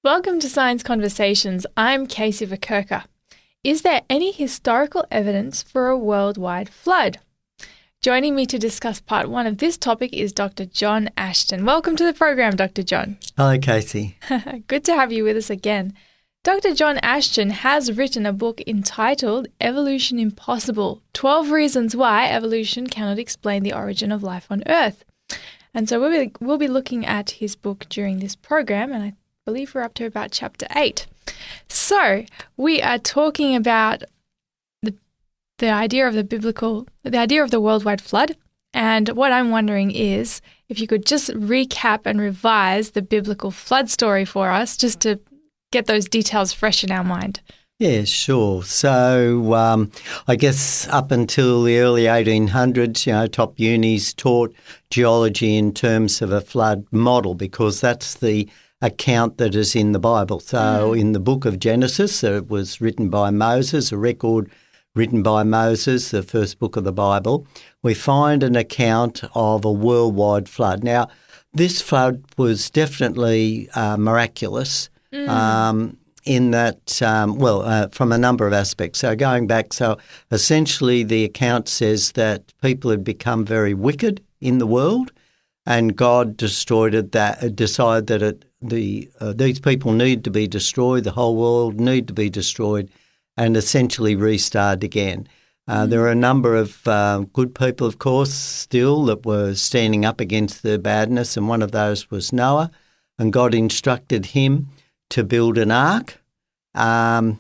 Welcome to Science Conversations. I'm Kaysie Vokurka. Is there any historical evidence for a worldwide flood? Joining me to discuss part one of this topic is Dr. John Ashton. Welcome to the program, Dr. John. Hello, Kaysie. Good to have you with us again. Dr. John Ashton has written a book entitled Evolution Impossible: 12 Reasons Why Evolution Cannot Explain the Origin of Life on Earth. And so we'll be looking at his book during this program, and I believe we're up to about chapter 8. So we are talking about the idea of the idea of the worldwide flood. And what I'm wondering is if you could just recap and revise the biblical flood story for us, just to get those details fresh in our mind. Yeah, sure. So I guess up until the early 1800s, top unis taught geology in terms of a flood model because that's the account that is in the Bible. So in the book of Genesis, it was written by Moses, a record written by Moses, the first book of the Bible, we find an account of a worldwide flood. Now, this flood was definitely miraculous in that, from a number of aspects. So going back, essentially the account says that people had become very wicked in the world, and God decided that these people need to be destroyed, the whole world need to be destroyed, and essentially restart again. There are a number of good people, of course, still that were standing up against the badness, and one of those was Noah, and God instructed him to build an ark for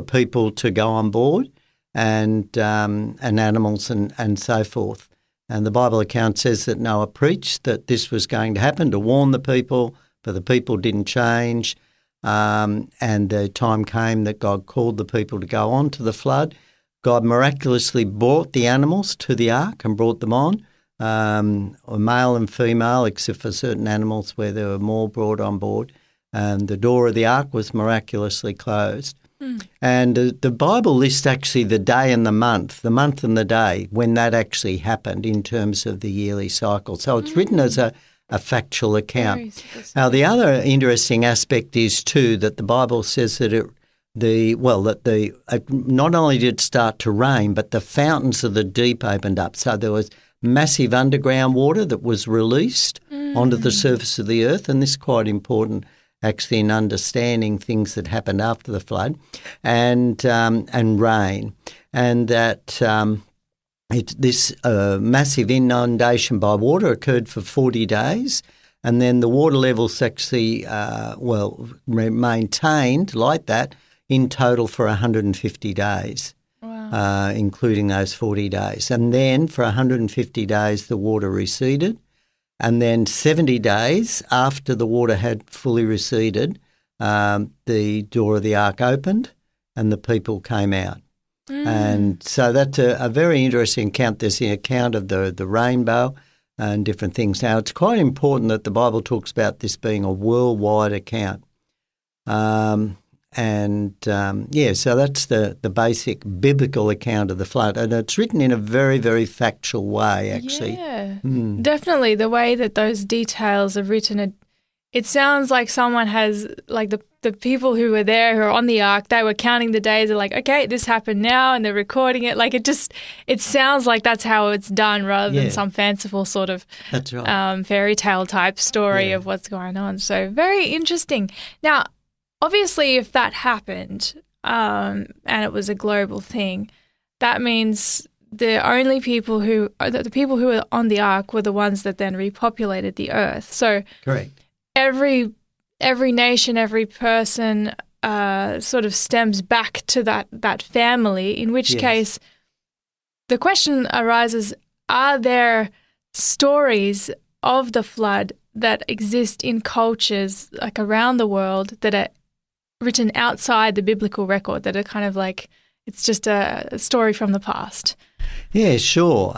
people to go on board, and animals and so forth. And the Bible account says that Noah preached that this was going to happen to warn the people, but the people didn't change. And the time came that God called the people to go on to the flood. God miraculously brought the animals to the ark and brought them on, male and female, except for certain animals where there were more brought on board. And the door of the ark was miraculously closed. And the Bible lists actually the day and the month and the day when that actually happened in terms of the yearly cycle. So it's written as a factual account. Now, the other interesting aspect is too that the Bible says that not only did it start to rain, but the fountains of the deep opened up. So there was massive underground water that was released onto the surface of the earth, and this is quite important actually in understanding things that happened after the flood, and rain, and that this massive inundation by water occurred for 40 days, and then the water levels actually maintained like that in total for 150 days, including those 40 days. And then for 150 days the water receded, and then 70 days after the water had fully receded, the door of the ark opened and the people came out. And so that's a very interesting account. There's the account of the rainbow and different things. Now, it's quite important that the Bible talks about this being a worldwide account. So that's the basic biblical account of the flood. And it's written in a very, very factual way, actually. Yeah, definitely. The way that those details are written, it sounds like someone has, like the people who were there, who are on the ark, they were counting the days. They're like, okay, this happened now, and they're recording it. Like it sounds like that's how it's done, rather than some fanciful sort of fairy tale type story of what's going on. So very interesting. Now, obviously, if that happened and it was a global thing, that means the people who were on the ark were the ones that then repopulated the earth. So correct. Every nation, every person sort of stems back to that family, in which case the question arises, are there stories of the flood that exist in cultures like around the world that are written outside the biblical record, that are kind of like it's just a story from the past? Yeah, sure.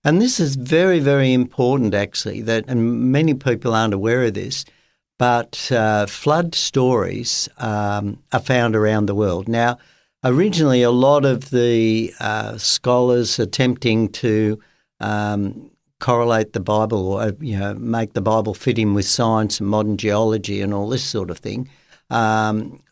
And this is very, very important, actually, and many people aren't aware of this, but flood stories are found around the world. Now, originally, a lot of the scholars attempting to correlate the Bible or, make the Bible fit in with science and modern geology and all this sort of thing.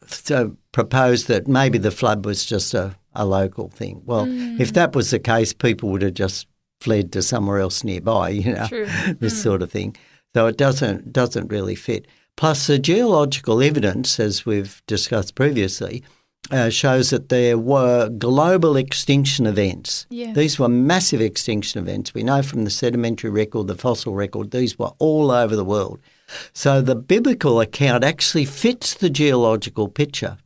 So proposed that maybe the flood was just a local thing. Well, if that was the case, people would have just fled to somewhere else nearby, True. this sort of thing. So it doesn't really fit. Plus, the geological evidence, as we've discussed previously, shows that there were global extinction events. Yes. These were massive extinction events. We know from the sedimentary record, the fossil record, these were all over the world. So the biblical account actually fits the geological picture.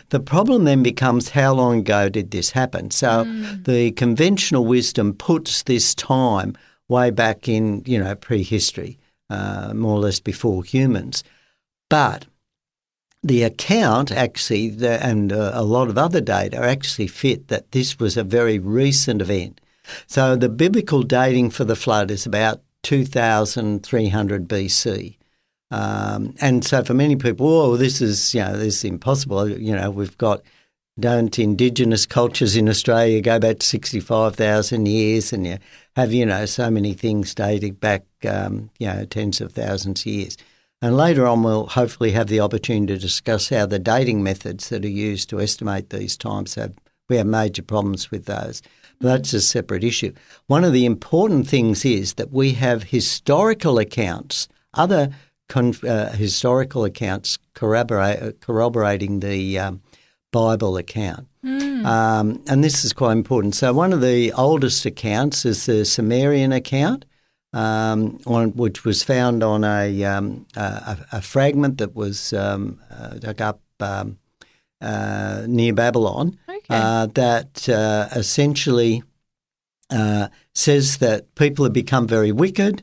The problem then becomes how long ago did this happen? So the conventional wisdom puts this time way back in, prehistory, more or less before humans. But the account actually, and a lot of other data actually fit that this was a very recent event. So the biblical dating for the flood is about 2300 BC. And so for many people, this is impossible. We've got, don't indigenous cultures in Australia go back to 65,000 years, and you have, so many things dating back, tens of thousands of years. And later on, we'll hopefully have the opportunity to discuss how the dating methods that are used to estimate these times we have major problems with those. But that's a separate issue. One of the important things is that we have historical accounts, other historical accounts corroborating the Bible account. And this is quite important. So one of the oldest accounts is the Sumerian account, which was found on a fragment that was dug up near Babylon, that essentially says that people have become very wicked.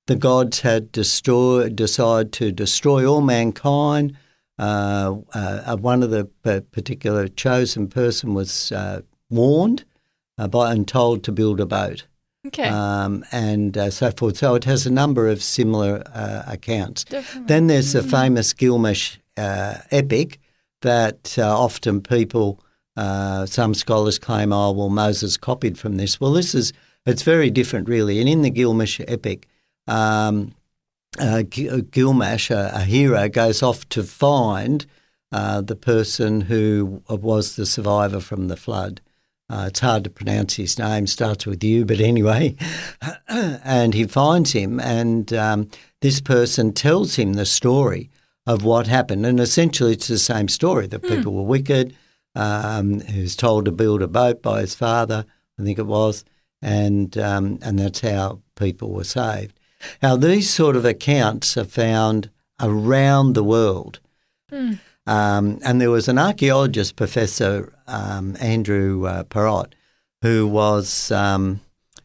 The gods had decided to destroy all mankind. One of the particular chosen person was warned and told to build a boat. Okay. And so forth. So it has a number of similar accounts. Definitely. Then there's the famous Gilgamesh epic that often people, some scholars claim, Moses copied from this. Well, it's very different really. And in the Gilgamesh epic, Gilgamesh, a hero, goes off to find the person who was the survivor from the flood. It's hard to pronounce his name, starts with U, but anyway. And he finds him, and this person tells him the story of what happened. And essentially it's the same story, that people were wicked, he was told to build a boat by his father, I think it was, and that's how people were saved. Now, these sort of accounts are found around the world. And there was an archaeologist, Professor Andre Parrot, who was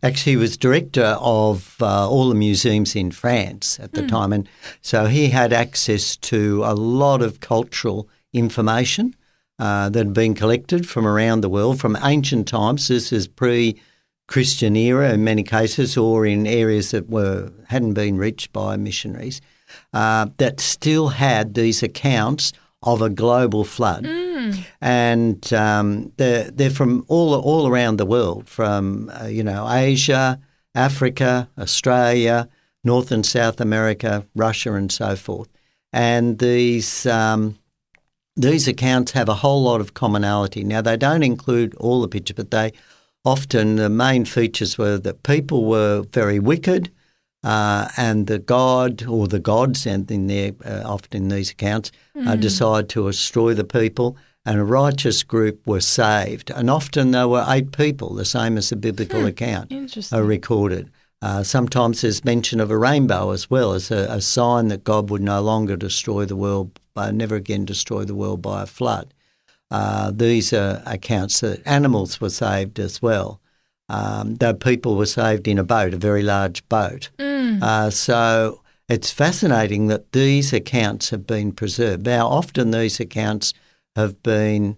actually was director of all the museums in France at the time. And so he had access to a lot of cultural information that had been collected from around the world, from ancient times. This is pre-Christian era in many cases, or in areas that hadn't been reached by missionaries, that still had these accounts of a global flood. And they're from all around the world, from Asia, Africa, Australia, North and South America, Russia, and so forth. And these accounts have a whole lot of commonality. Now, they don't include all the pictures, but the main features were that people were very wicked, and the god or the gods, and often in these accounts, decide to destroy the people, and a righteous group were saved. And often there were 8 people, the same as the biblical account, are recorded. Sometimes there's mention of a rainbow as well, as a sign that God would no longer destroy the world, never again destroy the world by a flood. These are accounts that animals were saved as well. Though people were saved in a boat, a very large boat. So it's fascinating that these accounts have been preserved. Now, often these accounts have been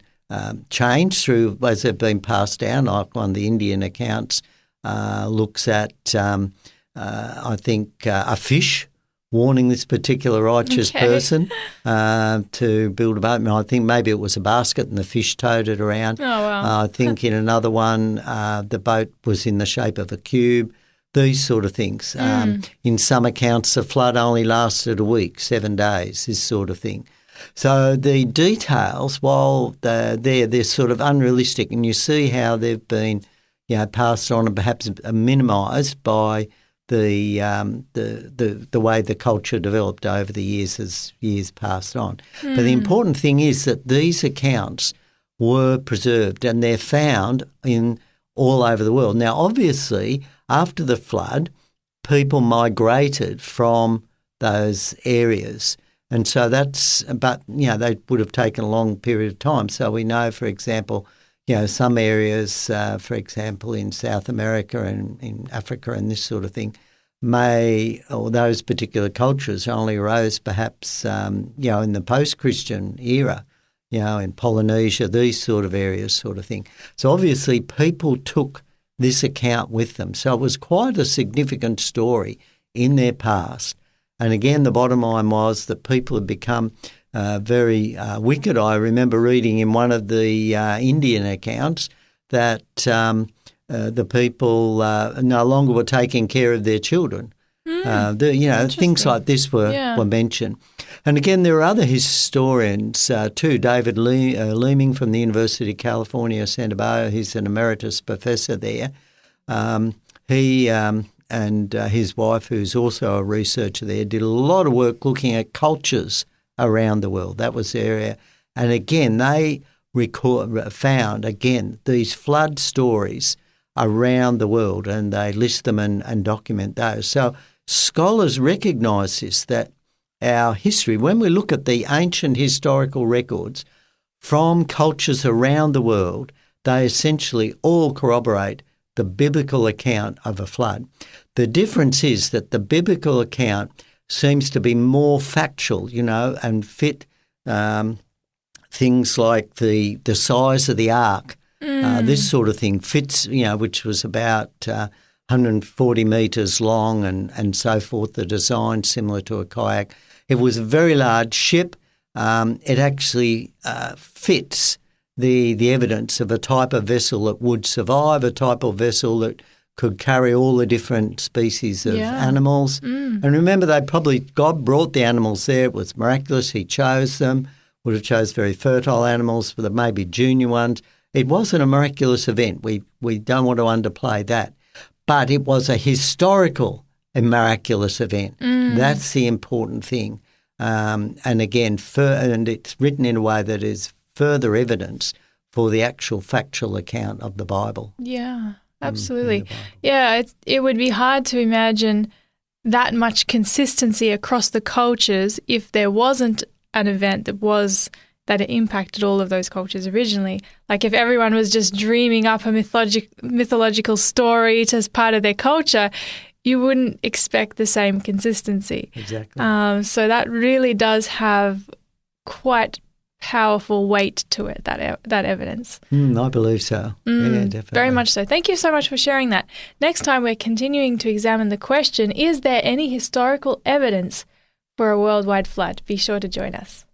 changed through as they've been passed down. Like one of the Indian accounts looks at, I think, a fish warning this particular righteous person to build a boat. And I think maybe it was a basket and the fish towed it around. Oh, wow. I think in another one, the boat was in the shape of a cube. these sort of things. In some accounts, the flood only lasted a week, 7 days, this sort of thing. So the details, while they're sort of unrealistic, and you see how they've been, passed on and perhaps minimised by the way the culture developed over the years as years passed on. But the important thing is that these accounts were preserved and they're found in all over the world. Now, obviously, after the flood, people migrated from those areas. And so they would have taken a long period of time. So we know, for example, some areas, for example, in South America and in Africa and this sort of thing, or those particular cultures only arose perhaps, in the post-Christian era, in Polynesia, these sort of areas sort of thing. So obviously people took this account with them. So it was quite a significant story in their past. And again, the bottom line was that people had become very wicked. I remember reading in one of the Indian accounts that the people no longer were taking care of their children. Things like this were mentioned. And again, there are other historians too. David Leeming from the University of California, Santa Barbara, he's an emeritus professor there. He and his wife, who's also a researcher there, did a lot of work looking at cultures around the world. That was their area. And again, they found, these flood stories around the world, and they list them and document those. So scholars recognise this, that our history, when we look at the ancient historical records from cultures around the world, they essentially all corroborate the biblical account of a flood. The difference is that the biblical account seems to be more factual, and fit things like the size of the ark. This sort of thing fits, which was about 140 metres long and so forth, the design similar to a kayak. It was a very large ship. It actually fits the evidence of a type of vessel that would survive, a type of vessel that could carry all the different species of animals. And remember, God brought the animals there. It was miraculous. He chose them, would have chose very fertile animals, but maybe junior ones. It wasn't a miraculous event. We don't want to underplay that. But it was a historical and miraculous event. That's the important thing. And again, and it's written in a way that is further evidence for the actual factual account of the Bible. Yeah, absolutely. It would be hard to imagine that much consistency across the cultures if there wasn't an event that it impacted all of those cultures originally. Like if everyone was just dreaming up a mythological story as part of their culture, you wouldn't expect the same consistency. Exactly. So that really does have quite powerful weight to it, that evidence. I believe so. Yeah, definitely. Very much so. Thank you so much for sharing that. Next time we're continuing to examine the question, is there any historical evidence for a worldwide flood? Be sure to join us.